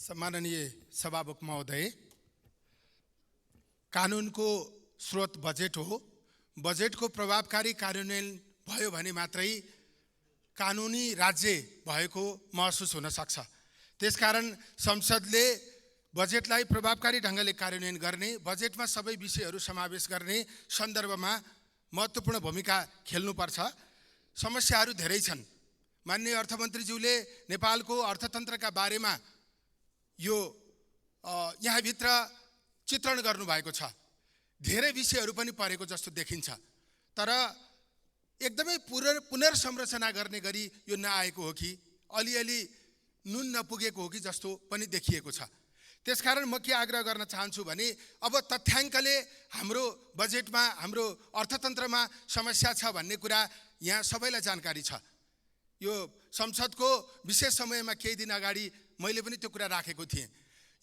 सम्माननीय सभामुख महोदय, कानुनको स्रोत बजेट हो। बजेटको प्रभावकारी कार्यान्वयन भयो भने मात्रै कानुनी राज्य भएको महसुस हुन सक्छ। त्यसकारण संसदले बजेटलाई प्रभावकारी ढंगले कार्यान्वयन गर्ने, बजेटमा सबै विषयहरू समावेश गर्ने सन्दर्भमा महत्त्वपूर्ण भूमिका खेल्नुपर्छ। समस्याहरू धेरै छन्। माननीय अर्थमन्त्रीज्यूले नेपालको अर्थतन्त्रका बारेमा यो यहाँभित्र चित्रण गर्नुभएको छ। धेरै विषयहरू पनि परेको जस्तो देखिन्छ, तर एकदमै पुनर्संरचना गर्ने गरी यो नआएको हो कि अलिअलि नुन नपुगेको हो कि जस्तो पनि देखिएको छ। त्यसकारण म के आग्रह गर्न चाहन्छु भने अब तथ्याङ्कले हाम्रो बजेटमा, हाम्रो अर्थतन्त्रमा समस्या छ भन्ने कुरा यहाँ सबैलाई जानकारी छ। यो संसदको विशेष समयमा केही दिन अगाडि मैले पनि त्यो कुरा राखेको थिएँ।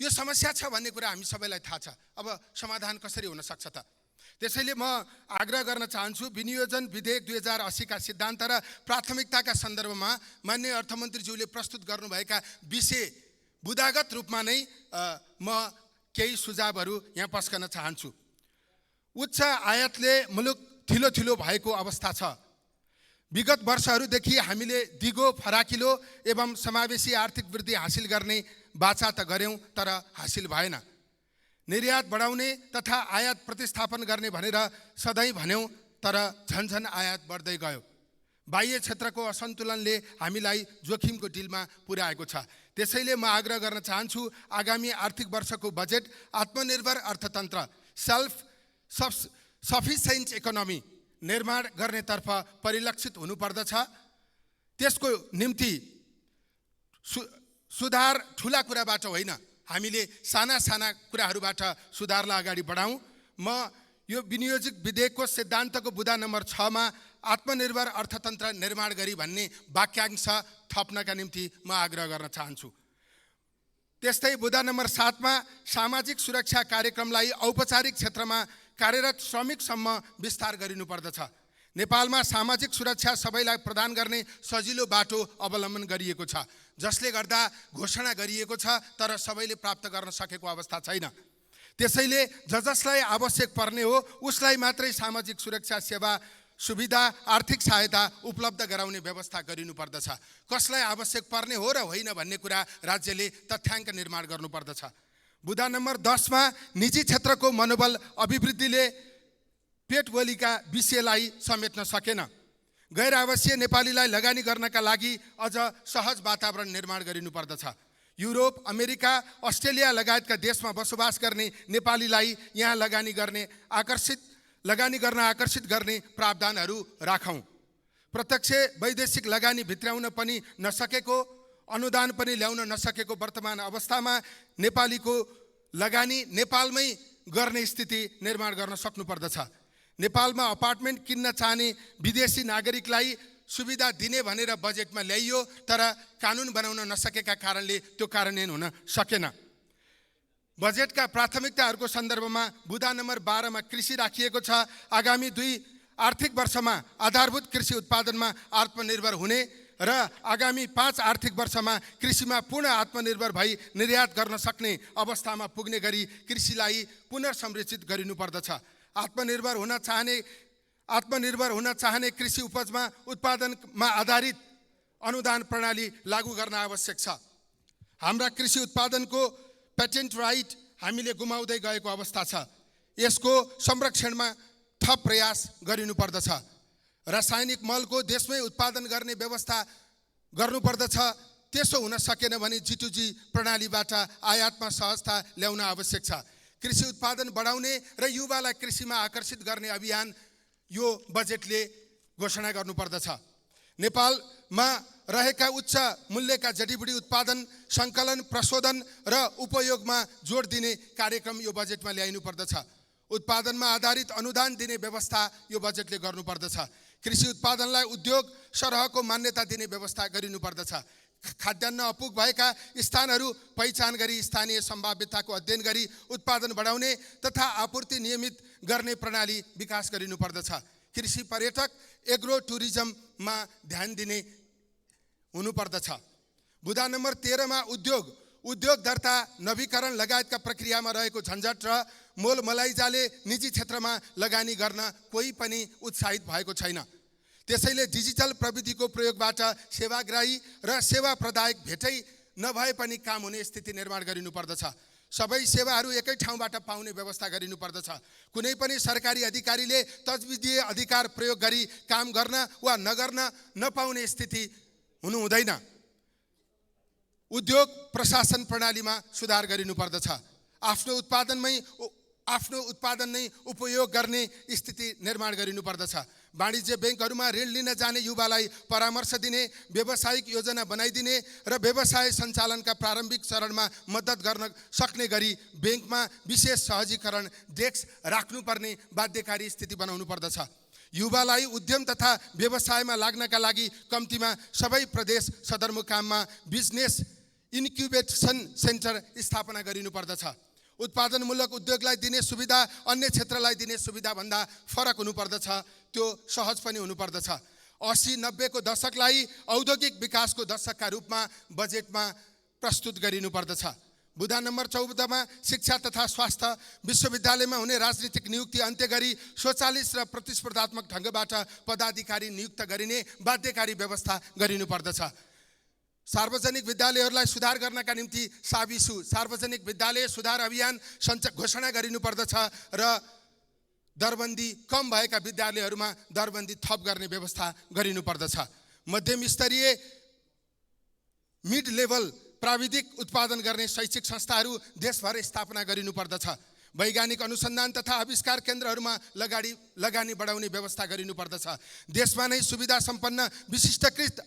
यो समस्या छ भन्ने कुरा हामी सबैलाई थाहा छ। अब समाधान कसरी हुन सक्छ त? त्यसैले म आग्रह गर्न चाहन्छु, विनियोजन विधेयक 2080 का सिद्धान्त र प्राथमिकताका सन्दर्भमा माननीय अर्थमन्त्रीज्यूले प्रस्तुत गर्नुभएका विषय बुदागत रूपमा नै म केही सुझावहरू यहाँ पस्कन चाहन्छु। उच्च आयातले मुलुक थिलो भएको अवस्था छ। विगत वर्षहरूदेखि हामीले दिगो, फराकिलो एवं समावेशी आर्थिक वृद्धि हासिल गर्ने बाचा त गर्यौं, तर हासिल भएन। निर्यात बढाउने तथा आयात प्रतिस्थापन गर्ने भनेर सधैँ भन्यौं, तर झन्झन आयात बढ्दै गयो। बाह्य क्षेत्रको असन्तुलनले हामीलाई जोखिमको डिलमा पुर्याएको छ। त्यसैले म आग्रह गर्न चाहन्छु, आगामी आर्थिक वर्षको बजेट आत्मनिर्भर अर्थतन्त्र, सेल्फ सफिसिएन्ट इकोनोमी निर्माण गर्नेतर्फ परिलक्षित हुनुपर्दछ। त्यसको निम्ति सुधार ठुला कुराबाट होइन, हामीले साना कुराहरूबाट सुधारलाई अगाडि बढाउँ। म यो विनियोजित विधेयकको सिद्धान्तको बुदा नम्बर 6 मा आत्मनिर्भर अर्थतन्त्र निर्माण गरी भन्ने वाक्यांश थप्नका निम्ति म आग्रह गर्न चाहन्छु। त्यस्तै बुदा नम्बर 7 मा सामाजिक सुरक्षा कार्यक्रमलाई औपचारिक क्षेत्रमा कार्यरत श्रमिकसम्म विस्तार गरिनुपर्दछ। नेपालमा सामाजिक सुरक्षा सबैलाई प्रदान गर्ने सजिलो बाटो अवलम्बन गरिएको छ, जसले गर्दा घोषणा गरिएको छ तर सबैले प्राप्त गर्न सकेको अवस्था छैन। त्यसैले जसलाई आवश्यक पर्ने हो उसलाई मात्रै सामाजिक सुरक्षा सेवा, सुविधा, आर्थिक सहायता उपलब्ध गराउने व्यवस्था गरिनुपर्दछ। कसलाई आवश्यक पर्ने हो र होइन भन्ने कुरा राज्यले तथ्याङ्क निर्माण गर्नुपर्दछ। बुदा नम्बर 10 मा निजी क्षेत्रको मनोबल अभिवृद्धिले पेटवलीका विषयलाई समेट्न सकेन। गैर आवासीय नेपालीलाई लगानी गर्नका लागि अझ सहज वातावरण निर्माण गरिनुपर्दछ। युरोप, अमेरिका, अस्ट्रेलिया लगायतका देशमा बसोबास गर्ने नेपालीलाई यहाँ लगानी गर्न आकर्षित गर्ने प्रावधानहरू राखौँ। प्रत्यक्ष वैदेशिक लगानी भित्राउन पनि नसकेको, अनुदान पनि ल्याउन नसकेको वर्तमान अवस्थामा नेपालीको लगानी नेपालमै गर्ने स्थिति निर्माण गर्न सक्नुपर्दछ। नेपालमा अपार्टमेन्ट किन्न चाहने विदेशी नागरिकलाई सुविधा दिने भनेर बजेटमा ल्याइयो, तर कानुन बनाउन नसकेका कारणले त्यो कार्यान्वयन हुन सकेन। बजेटका प्राथमिकताहरूको सन्दर्भमा बुदा नम्बर 12 मा कृषि राखिएको छ। आगामी 2 आर्थिक वर्षमा आधारभूत कृषि उत्पादनमा आत्मनिर्भर हुने र आगामी 5 आर्थिक वर्षमा कृषिमा पूर्ण आत्मनिर्भर भई निर्यात गर्न सक्ने अवस्थामा पुग्ने गरी कृषिलाई पुनर्संरचित गरिनुपर्दछ। आत्मनिर्भर हुन चाहने कृषि उपजमा उत्पादनमा आधारित अनुदान प्रणाली लागू गर्न आवश्यक छ। हाम्रा कृषि उत्पादनको पेटेन्ट राइट हामीले गुमाउँदै गएको अवस्था छ। यसको संरक्षणमा थप प्रयास गरिनुपर्दछ। रासायनिक मलको देशमै उत्पादन गर्ने व्यवस्था गर्नुपर्दछ। त्यसो हुन सकेन भने G2G प्रणालीबाट आयातमा सहजता ल्याउन आवश्यक छ। कृषि उत्पादन बढाउने र युवालाई कृषिमा आकर्षित गर्ने अभियान यो बजेटले घोषणा गर्नुपर्दछ। नेपालमा रहेका उच्च मूल्यका जडीबुटी उत्पादन, सङ्कलन, प्रशोधन र उपयोगमा जोड दिने कार्यक्रम यो बजेटमा ल्याइनुपर्दछ। उत्पादनमा आधारित अनुदान दिने व्यवस्था यो बजेटले गर्नुपर्दछ। कृषि उत्पादनलाई उद्योग सरहको मान्यता दिने व्यवस्था गरिनुपर्दछ। खाद्यान्न अपुग भएका स्थानहरू पहिचान गरी स्थानीय सम्भाव्यताको अध्ययन गरी उत्पादन बढाउने तथा आपूर्ति नियमित गर्ने प्रणाली विकास गरिनुपर्दछ। कृषि पर्यटक, एग्रो टुरिज्ममा ध्यान दिने हुनुपर्दछ। बुदा नम्बर 13 मा उद्योग उद्योग दर्ता, नवीकरण लगायतका प्रक्रियामा रहेको झन्झट र मोलमलाइजाले निजी क्षेत्रमा लगानी गर्न कोही पनि उत्साहित भएको छैन। त्यसैले डिजिटल प्रविधिको प्रयोगबाट सेवाग्राही र सेवा प्रदायक भेटै नभए पनि काम हुने स्थिति निर्माण गरिनुपर्दछ। सबै सेवाहरू एकै ठाउँबाट पाउने व्यवस्था गरिनुपर्दछ। कुनै पनि सरकारी अधिकारीले तजविजीय अधिकार प्रयोग गरी काम गर्न वा नगर्न नपाउने स्थिति हुनु हुँदैन। उद्योग प्रशासन प्रणालीमा सुधार गरिनुपर्दछ। आफ्नो उत्पादन नै उपयोग गर्ने स्थिति निर्माण गरिनुपर्दछ। वाणिज्य बैंकहरूमा ऋण लिन जाने युवालाई परामर्श दिने, व्यावसायिक योजना बनाइदिने र व्यवसाय सञ्चालनका प्रारम्भिक चरणमा मद्दत गर्न सक्ने गरी बैंकमा विशेष सहजीकरण डेस्क राख्नुपर्ने बाध्यकारी स्थिति बनाउनु पर्दछ। युवालाई उद्यम तथा व्यवसायमा लाग्नका लागि कम्तीमा सबै प्रदेश सदरमुकाममा बिजनेस इन्क्युबेसन सेन्टर स्थापना गरिनुपर्दछ। उत्पादनमूलक उद्योगलाई दिने सुविधा अन्य क्षेत्रलाई दिने सुविधा भन्दा फरक हुनुपर्दछ। त्यो सहज पनि हुनुपर्दछ। 80-90 को दशकलाई औद्योगिक विकासको दशकका रूपमा बजेटमा प्रस्तुत गरिनुपर्दछ। बुँदा नम्बर 14 मा शिक्षा तथा स्वास्थ्य विश्वविद्यालयमा हुने राजनीतिक नियुक्ति अन्त्य गरी स्वचालित र प्रतिस्पर्धात्मक ढङ्गबाट पदाधिकारी नियुक्त गरिने बाध्यकारी व्यवस्था गरिनुपर्दछ। सार्वजनिक विद्यालयहरूलाई सुधार गर्नका निम्ति सार्वजनिक विद्यालय सुधार अभियान घोषणा गरिनुपर्दछ र दरबन्दी कम भएका विद्यालयहरूमा दरबन्दी थप गर्ने व्यवस्था गरिनुपर्दछ। मध्यम स्तरीय मिड लेभल प्राविधिक उत्पादन गर्ने शैक्षिक संस्थाहरू देशभर स्थापना गरिनुपर्दछ। वैज्ञानिक अनुसन्धान तथा आविष्कार केन्द्रहरूमा लगानी बढाउने व्यवस्था गरिनुपर्दछ। देशमा नै सुविधा सम्पन्न विशिष्टकृत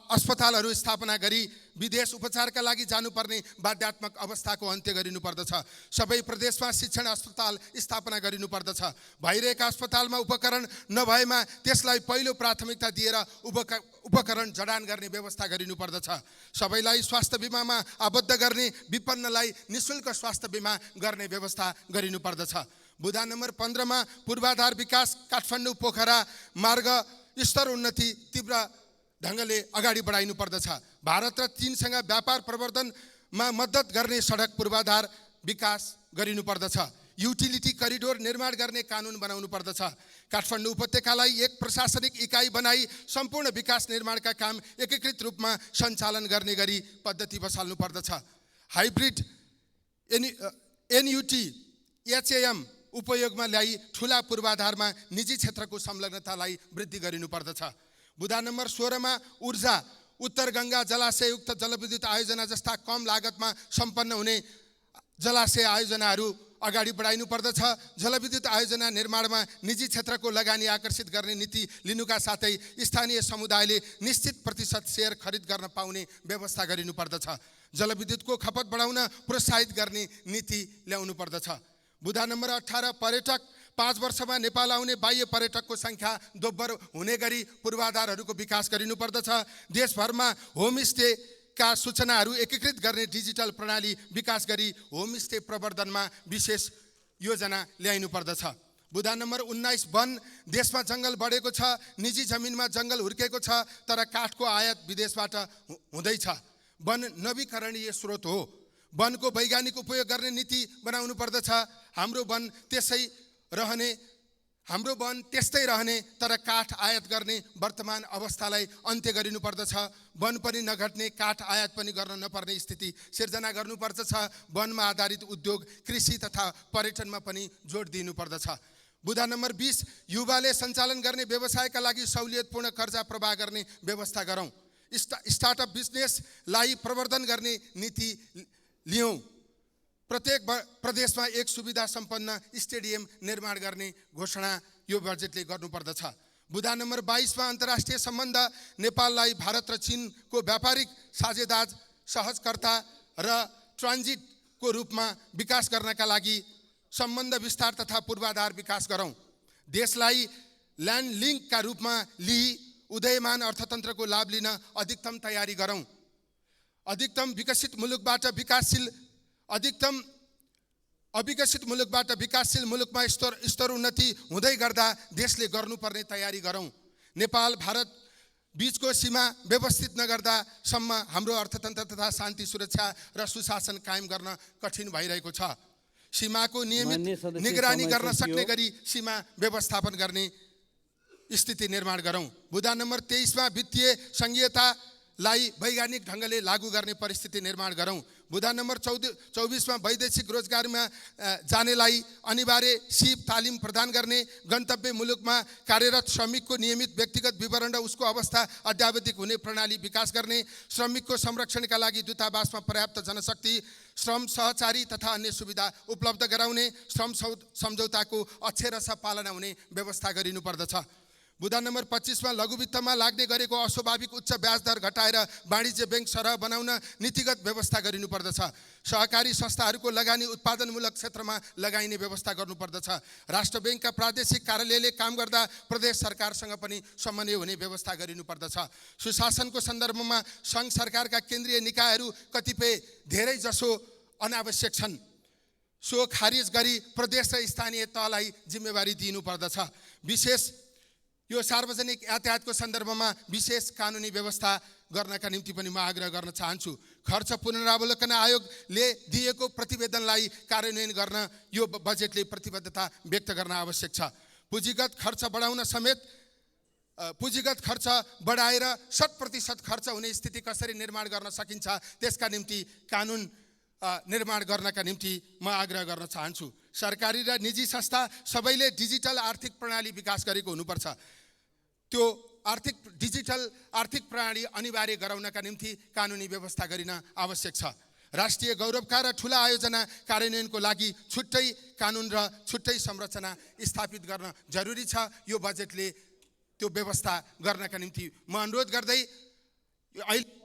अस्पतालहरू स्थापना गरी विदेश उपचारका लागि जानुपर्ने बाध्यात्मक अवस्थाको अन्त्य गरिनुपर्दछ। सबै प्रदेशमा शिक्षण अस्पताल स्थापना गरिनुपर्दछ। भइरहेका अस्पतालमा उपकरण नभएमा त्यसलाई पहिलो प्राथमिकता दिएर उपकरण जडान गर्ने व्यवस्था गरिनुपर्दछ। सबैलाई स्वास्थ्य बिमामा आबद्ध गर्ने, विपन्नलाई निःशुल्क स्वास्थ्य बिमा गर्ने व्यवस्था गरिनुपर्दछ। बुँदा नम्बर 15 मा पूर्वाधार विकास काठमाडौँ पोखरा मार्ग स्तर उन्नति तीव्र ढङ्गले अगाडि बढाइनु पर्दछ। भारत र चीनसँग व्यापार प्रवर्धनमा मद्दत गर्ने सडक पूर्वाधार विकास गरिनुपर्दछ। युटिलिटी करिडोर निर्माण गर्ने कानुन बनाउनु पर्दछ। काठमाडौँ उपत्यकालाई एक प्रशासनिक इकाइ बनाई सम्पूर्ण विकास निर्माणका काम एकीकृत रूपमा सञ्चालन गर्ने गरी पद्धति बसाल्नु पर्दछ। हाइब्रिड एनयुटी एचएएम उपयोगमा ल्याई ठुला पूर्वाधारमा निजी क्षेत्रको संलग्नतालाई वृद्धि गरिनुपर्दछ। बुँदा नम्बर 16 मा ऊर्जा उत्तर गङ्गा जलाशययुक्त जलविद्युत आयोजना जस्ता कम लागतमा सम्पन्न हुने जलाशय आयोजनाहरू अगाडि बढाइनु पर्दछ। जलविद्युत आयोजना निर्माणमा निजी क्षेत्रको लगानी आकर्षित गर्ने नीति लिनुका साथै स्थानीय समुदायले निश्चित प्रतिशत सेयर खरिद गर्न पाउने व्यवस्था गरिनु पर्दछ। जलविद्युतको खपत बढाउन प्रोत्साहित गर्ने नीति ल्याउनु पर्दछ। बुँदा नम्बर 18 पर्यटक 5 वर्षमा नेपाल आउने बाह्य पर्यटकको संख्या दोब्बर हुने गरी पूर्वाधारहरूको विकास गरिनुपर्दछ। देशभरमा होमस्टेका सूचनाहरू एकीकृत गर्ने डिजिटल प्रणाली विकास गरी होमस्टे प्रवर्धनमा विशेष योजना ल्याइनु पर्दछ। बुँदा नम्बर 19 वन देशमा जङ्गल बढेको छ, निजी जमिनमा जङ्गल हुर्केको छ, तर काठको आयात विदेशबाट हुँदैछ। वन नवीकरणीय स्रोत हो। वनको वैज्ञानिक उपयोग गर्ने नीति बनाउनु पर्दछ। हाम्रो वन त्यस्तै रहने तर काठ आयात गर्ने वर्तमान अवस्थालाई अन्त्य गरिनुपर्दछ। वन पनि नघट्ने, काठ आयात पनि गर्न नपर्ने स्थिति सिर्जना गर्नुपर्दछ। वनमा आधारित उद्योग, कृषि तथा पर्यटनमा पनि जोड दिनुपर्दछ। बुँदा नम्बर 20 युवाले सञ्चालन गर्ने व्यवसायका लागि सहुलियतपूर्ण कर्जा प्रवाह गर्ने व्यवस्था गरौँ। स्टार्टअप बिजनेसलाई प्रवर्धन गर्ने नीति लियौँ। प्रत्येक प्रदेशमा एक सुविधा सम्पन्न स्टेडियम निर्माण गर्ने घोषणा यो बजेटले गर्नुपर्दछ। बुँदा नम्बर 22 मा अन्तर्राष्ट्रिय सम्बन्ध नेपाललाई भारत र चीनको व्यापारिक साझेदार, सहजकर्ता र ट्रान्जिटको रूपमा विकास गर्नका लागि सम्बन्ध विस्तार तथा पूर्वाधार विकास गरौँ। देशलाई ल्यान्ड लिङ्कका रूपमा लिई उदयमान अर्थतन्त्रको लाभ लिन अधिकतम तयारी गरौँ। अविकसित मुलुकबाट विकासशील मुलुकमा स्तर उन्नति हुँदै गर्दा देशले गर्नुपर्ने तयारी गरौँ। नेपाल भारत बीचको सीमा व्यवस्थित नगर्दासम्म हाम्रो अर्थतन्त्र तथा शान्ति सुरक्षा र सुशासन कायम गर्न कठिन भइरहेको छ। सीमाको नियमित निगरानी गर्न सक्ने गरी सीमा व्यवस्थापन गर्ने स्थिति निर्माण गरौँ। बुँदा नम्बर 23 मा वित्तीय संघीयतालाई वैज्ञानिक ढङ्गले लागू गर्ने परिस्थिति निर्माण गरौँ। बुँदा नम्बर 24 मा वैदेशिक रोजगारीमा जानेलाई अनिवार्य सिप तालिम प्रदान गर्ने, गन्तव्य मुलुकमा कार्यरत श्रमिकको नियमित व्यक्तिगत विवरण र उसको अवस्था अद्यावधिक हुने प्रणाली विकास गर्ने, श्रमिकको संरक्षणका लागि दूतावासमा पर्याप्त जनशक्ति, श्रम सहचारी तथा अन्य सुविधा उपलब्ध गराउने, श्रम सम्झौताको अक्षरशः पालना हुने व्यवस्था गरिनुपर्दछ। बुँदा नम्बर 25 मा लघुवित्तमा लाग्ने गरेको अस्वाभाविक उच्च ब्याज दर घटाएर वाणिज्य बैंक सरह बनाउन नीतिगत व्यवस्था गरिनुपर्दछ। सहकारी संस्थाहरूको लगानी उत्पादनमूलक क्षेत्रमा लगाइने व्यवस्था गर्नुपर्दछ। राष्ट्र बैंकका प्रादेशिक कार्यालयले काम गर्दा प्रदेश सरकारसँग पनि समन्वय हुने व्यवस्था गरिनुपर्दछ। सुशासनको सन्दर्भमा सङ्घ सरकारका केन्द्रीय निकायहरू कतिपय धेरै जसो अनावश्यक छन्, सो खारिज गरी प्रदेश र स्थानीय तहलाई जिम्मेवारी दिनुपर्दछ। विशेष यो सार्वजनिक यातायातको सन्दर्भमा विशेष कानुनी व्यवस्था गर्नका निम्ति पनि म आग्रह गर्न चाहन्छु। खर्च पुनरावलोकन आयोगले दिएको प्रतिवेदनलाई कार्यान्वयन गर्न यो बजेटले प्रतिबद्धता व्यक्त गर्न आवश्यक छ। पुँजीगत खर्च बढाएर 60% खर्च हुने स्थिति कसरी निर्माण गर्न सकिन्छ त्यसका निम्ति कानुन निर्माण गर्नका निम्ति म आग्रह गर्न चाहन्छु। सरकारी र निजी संस्था सबैले डिजिटल आर्थिक प्रणाली विकास गरेको हुनुपर्छ। त्यो डिजिटल आर्थिक प्रणाली अनिवार्य गराउनका निम्ति कानुनी व्यवस्था गरिन आवश्यक छ। राष्ट्रिय गौरवका र ठुला आयोजना कार्यान्वयनको लागि छुट्टै कानुन र छुट्टै संरचना स्थापित गर्न जरुरी छ। यो बजेटले त्यो व्यवस्था गर्नका निम्ति म अनुरोध गर्दै अहिले